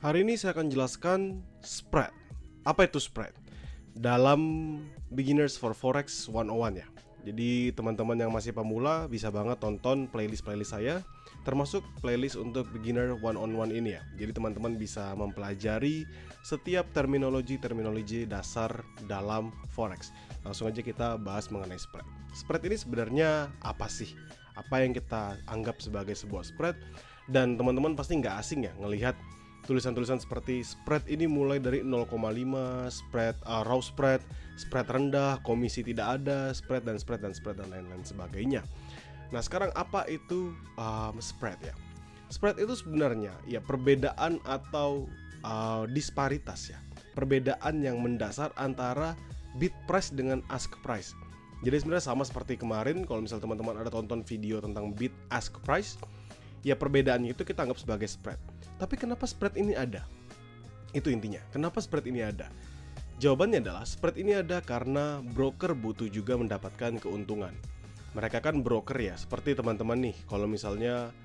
Hari ini saya akan jelaskan spread. Apa itu spread? Dalam Beginners for Forex 101 ya. Jadi teman-teman yang masih pemula bisa banget tonton playlist saya, termasuk playlist untuk beginner 101 ini ya. Jadi teman-teman bisa mempelajari setiap terminologi dasar dalam Forex. Langsung aja kita bahas mengenai spread. Spread ini sebenarnya apa sih? Apa yang kita anggap sebagai sebuah spread? Dan teman-teman pasti nggak asing ya ngelihat tulisan-tulisan seperti spread ini mulai dari 0,5, spread raw spread, spread rendah, komisi tidak ada, spread dan lain-lain sebagainya. Nah, sekarang apa itu spread ya? Spread itu sebenarnya ya perbedaan atau disparitas ya. Perbedaan yang mendasar antara bid price dengan ask price. Jadi sebenarnya sama seperti kemarin kalau misal teman-teman ada tonton video tentang bid ask price, ya perbedaannya itu kita anggap sebagai spread. Tapi kenapa spread ini ada? Itu intinya. Kenapa spread ini ada? Jawabannya adalah spread ini ada karena broker butuh juga mendapatkan keuntungan. Mereka kan broker ya, seperti teman-teman nih. Kalau misalnya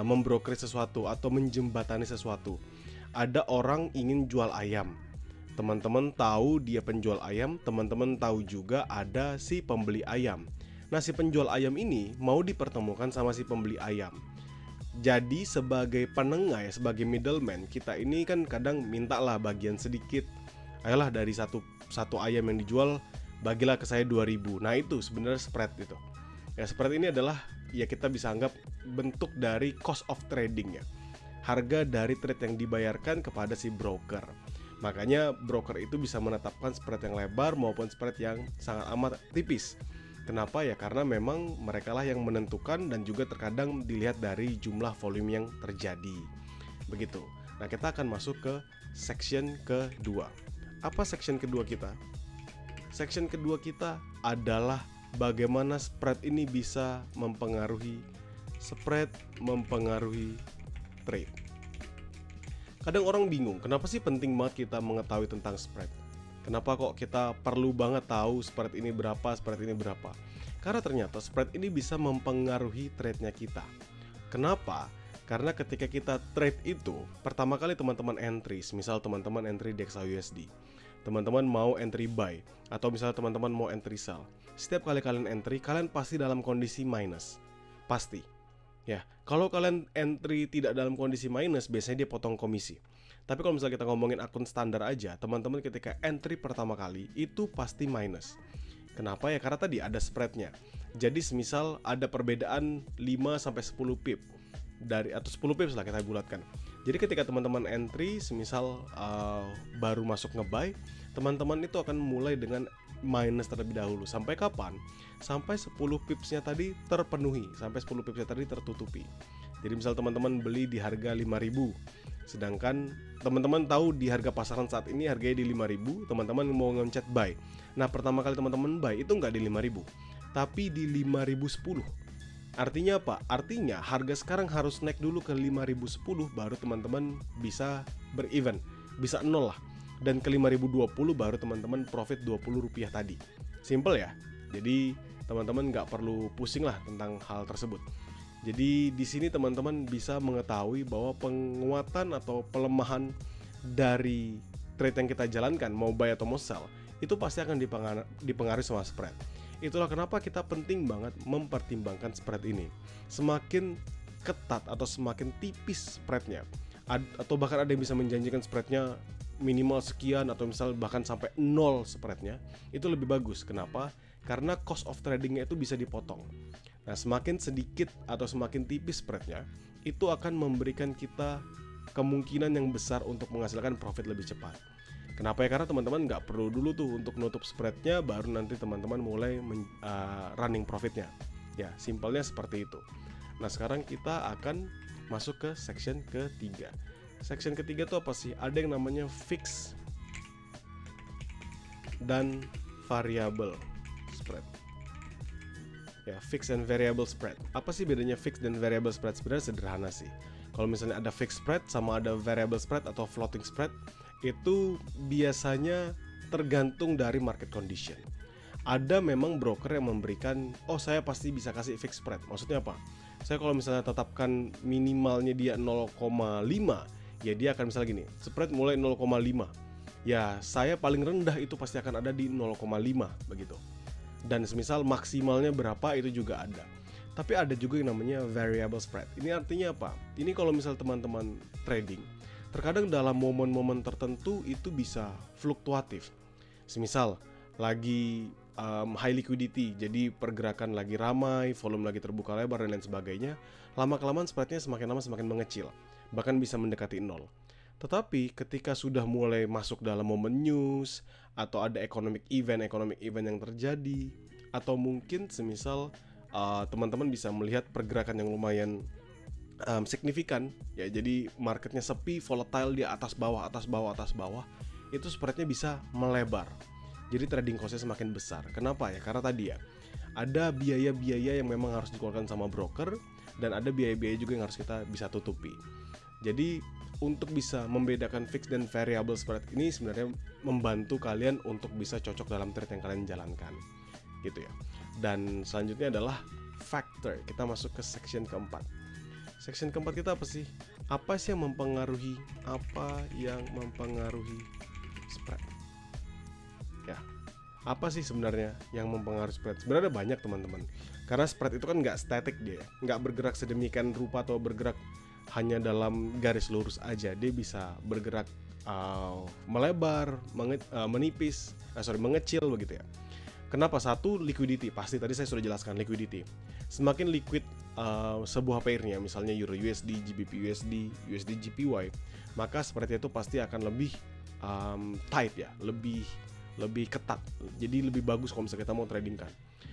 membrokeri sesuatu atau menjembatani sesuatu, ada orang ingin jual ayam. Teman-teman tahu dia penjual ayam, teman-teman tahu juga ada si pembeli ayam. Nah, si penjual ayam ini mau dipertemukan sama si pembeli ayam. Jadi sebagai penengah ya, sebagai middleman, kita ini kan kadang mintalah bagian sedikit. Ayolah dari satu ayam yang dijual, bagilah ke saya 2.000. Nah, itu sebenarnya spread itu. Ya, spread ini adalah ya kita bisa anggap bentuk dari cost of trading ya. Harga dari trade yang dibayarkan kepada si broker. Makanya broker itu bisa menetapkan spread yang lebar maupun spread yang sangat amat tipis. Kenapa ya? Karena memang mereka lah yang menentukan dan juga terkadang dilihat dari jumlah volume yang terjadi. Begitu. Nah, kita akan masuk ke section kedua. Apa section kedua kita? Section kedua kita adalah bagaimana spread ini bisa mempengaruhi trade. Kadang orang bingung, kenapa sih penting banget kita mengetahui tentang spread? Kenapa kok kita perlu banget tahu spread ini berapa? Karena ternyata spread ini bisa mempengaruhi trade-nya kita. Kenapa? Karena ketika kita trade itu, pertama kali teman-teman entry, misal teman-teman entry di XAUSD, teman-teman mau entry buy, atau misalnya teman-teman mau entry sell. Setiap kali kalian entry, kalian pasti dalam kondisi minus. Pasti. Ya, kalau kalian entry tidak dalam kondisi minus, biasanya dia potong komisi. Tapi kalau misalnya kita ngomongin akun standar aja, teman-teman ketika entry pertama kali itu pasti minus. Kenapa ya? Karena tadi ada spreadnya. Jadi semisal ada perbedaan 5-10 pip atau 10 pips lah kita bulatkan. Jadi ketika teman-teman entry semisal baru masuk nge-buy, teman-teman itu akan mulai dengan minus terlebih dahulu. Sampai kapan? Sampai 10 pipsnya tadi terpenuhi, sampai 10 pipsnya tadi tertutupi. Jadi misal teman-teman beli di harga 5.000, sedangkan teman-teman tahu di harga pasaran saat ini harganya di 5.000, teman-teman mau ngencet buy. Nah, pertama kali teman-teman buy itu nggak di 5.000, tapi di 5.010. Artinya apa? Artinya harga sekarang harus naik dulu ke 5.010 baru teman-teman bisa break-even, bisa nol lah. Dan ke 5.020 baru teman-teman profit Rp20 tadi. Simple ya. Jadi teman-teman nggak perlu pusing lah tentang hal tersebut. Jadi di sini teman-teman bisa mengetahui bahwa penguatan atau pelemahan dari trade yang kita jalankan, mau buy atau mau sell, itu pasti akan dipengaruhi sama spread. Itulah kenapa kita penting banget mempertimbangkan spread ini. Semakin ketat atau semakin tipis spreadnya, atau bahkan ada yang bisa menjanjikan spreadnya minimal sekian atau misal bahkan sampai 0 spreadnya, itu lebih bagus. Kenapa? Karena cost of tradingnya itu bisa dipotong. Nah, semakin sedikit atau semakin tipis spreadnya, itu akan memberikan kita kemungkinan yang besar untuk menghasilkan profit lebih cepat. Kenapa ya? Karena teman-teman nggak perlu dulu tuh untuk nutup spreadnya, baru nanti teman-teman mulai running profitnya. Ya, simpelnya seperti itu. Nah, sekarang kita akan masuk ke section ketiga. Section ketiga tuh apa sih? Ada yang namanya fix dan variable spread. Ya, fix and variable spread. Apa sih bedanya fix dan variable spread? Sebenarnya sederhana sih. Kalau misalnya ada fixed spread sama ada variable spread atau floating spread, itu biasanya tergantung dari market condition. Ada memang broker yang memberikan, oh saya pasti bisa kasih fixed spread. Maksudnya apa? Saya kalau misalnya tetapkan minimalnya dia 0,5, ya dia akan misalnya gini, spread mulai 0,5. Ya, saya paling rendah itu pasti akan ada di 0,5 begitu. Dan semisal maksimalnya berapa itu juga ada. Tapi ada juga yang namanya variable spread. Ini artinya apa? Ini kalau misal teman-teman trading, terkadang dalam momen-momen tertentu itu bisa fluktuatif. Semisal lagi high liquidity, jadi pergerakan lagi ramai, volume lagi terbuka lebar dan lain sebagainya, lama-kelamaan spreadnya semakin lama semakin mengecil, bahkan bisa mendekati 0. Tetapi ketika sudah mulai masuk dalam momen news, atau ada economic event yang terjadi, atau mungkin semisal teman-teman bisa melihat pergerakan yang lumayan signifikan, ya jadi marketnya sepi, volatile, dia atas bawah, itu spreadnya bisa melebar. Jadi trading cost-nya semakin besar. Kenapa ya? Karena tadi ya, ada biaya-biaya yang memang harus dikeluarkan sama broker, dan ada biaya-biaya juga yang harus kita bisa tutupi. Jadi untuk bisa membedakan fixed dan variable spread ini sebenarnya membantu kalian untuk bisa cocok dalam trade yang kalian jalankan, gitu ya. Dan selanjutnya adalah factor. Kita masuk ke section keempat. Section keempat kita apa sih? Apa sih yang mempengaruhi? Apa yang mempengaruhi spread? Ya, apa sih sebenarnya yang mempengaruhi spread? Sebenarnya banyak teman-teman. Karena spread itu kan nggak static dia, nggak bergerak sedemikian rupa atau bergerak hanya dalam garis lurus aja. Dia bisa bergerak melebar, menipis, mengecil begitu ya. Kenapa? Satu, liquidity. Pasti tadi saya sudah jelaskan liquidity. Semakin liquid sebuah pairnya, misalnya Euro USD, GBP USD, USD JPY, maka seperti itu pasti akan lebih tight ya, lebih ketat. Jadi lebih bagus kalau misalnya kita mau trading kan.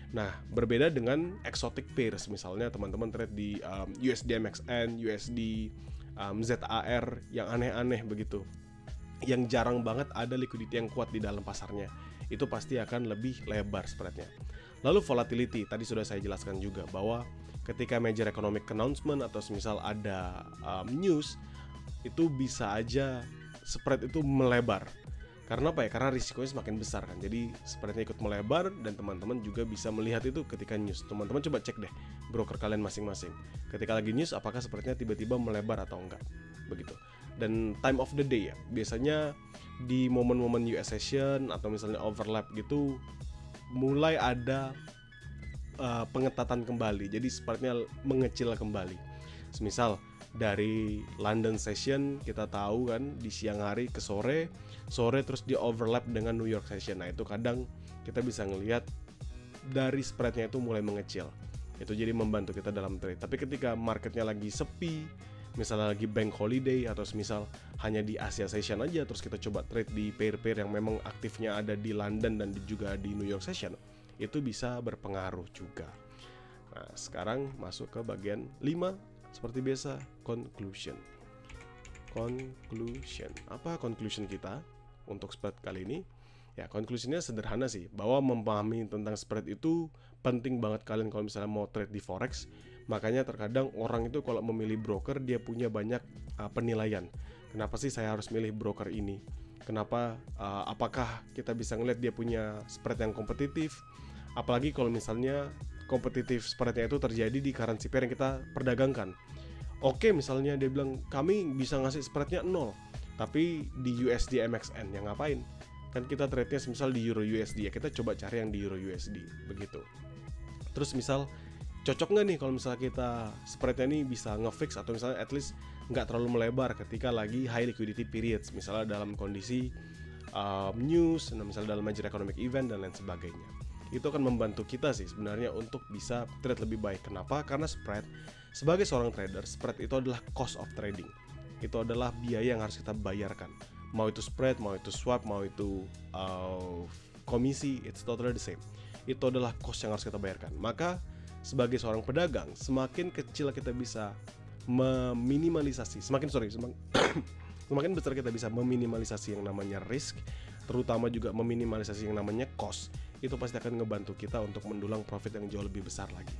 Nah, berbeda dengan exotic pairs, misalnya teman-teman trade di USD MXN, USD ZAR yang aneh-aneh begitu, yang jarang banget ada liquidity yang kuat di dalam pasarnya, itu pasti akan lebih lebar spreadnya. Lalu volatility, tadi sudah saya jelaskan juga bahwa ketika major economic announcement atau misal ada news, itu bisa aja spread itu melebar. Karena apa ya? Karena risikonya semakin besar kan. Jadi spreadnya ikut melebar, dan teman-teman juga bisa melihat itu ketika news. Teman-teman coba cek deh broker kalian masing-masing. Ketika lagi news, apakah spreadnya tiba-tiba melebar atau enggak. Begitu. Dan time of the day ya. Biasanya di momen-momen US session atau misalnya overlap gitu, mulai ada pengetatan kembali. Jadi spreadnya mengecil kembali. Semisal dari London session kita tahu kan di siang hari ke sore terus di overlap dengan New York session. Nah itu kadang kita bisa ngelihat dari spreadnya itu mulai mengecil. Itu jadi membantu kita dalam trade. Tapi ketika marketnya lagi sepi, misalnya lagi bank holiday, atau misal hanya di Asia session aja, terus kita coba trade di pair-pair yang memang aktifnya ada di London dan juga di New York session, itu bisa berpengaruh juga. Nah sekarang masuk ke bagian 5. Seperti biasa, conclusion. Apa conclusion kita untuk spread kali ini? Ya, conclusionnya sederhana sih, bahwa memahami tentang spread itu penting banget kalian kalau misalnya mau trade di forex. Makanya terkadang orang itu kalau memilih broker, dia punya banyak penilaian. Kenapa sih saya harus milih broker ini? Kenapa? Apakah kita bisa ngeliat dia punya spread yang kompetitif? Apalagi kalau misalnya kompetitif spreadnya itu terjadi di currency pair yang kita perdagangkan. Oke, misalnya dia bilang kami bisa ngasih spreadnya 0, tapi di USD MXN yang ngapain? Kan kita trade-nya misal di Euro USD, ya kita coba cari yang di Euro USD begitu. Terus misal cocok nggak nih kalau misalnya kita spreadnya ini bisa ngefix, atau misalnya at least nggak terlalu melebar ketika lagi high liquidity periods, misalnya dalam kondisi news, misalnya dalam major economic event dan lain sebagainya. Itu akan membantu kita sih sebenarnya untuk bisa trade lebih baik. Kenapa? Karena spread, sebagai seorang trader, spread itu adalah cost of trading. Itu adalah biaya yang harus kita bayarkan. Mau itu spread, mau itu swap, mau itu komisi, it's totally the same. Itu adalah cost yang harus kita bayarkan. Maka sebagai seorang pedagang, semakin kecil kita bisa meminimalisasi, semakin besar kita bisa meminimalisasi yang namanya risk, terutama juga meminimalisasi yang namanya cost. Itu pasti akan ngebantu kita untuk mendulang profit yang jauh lebih besar lagi.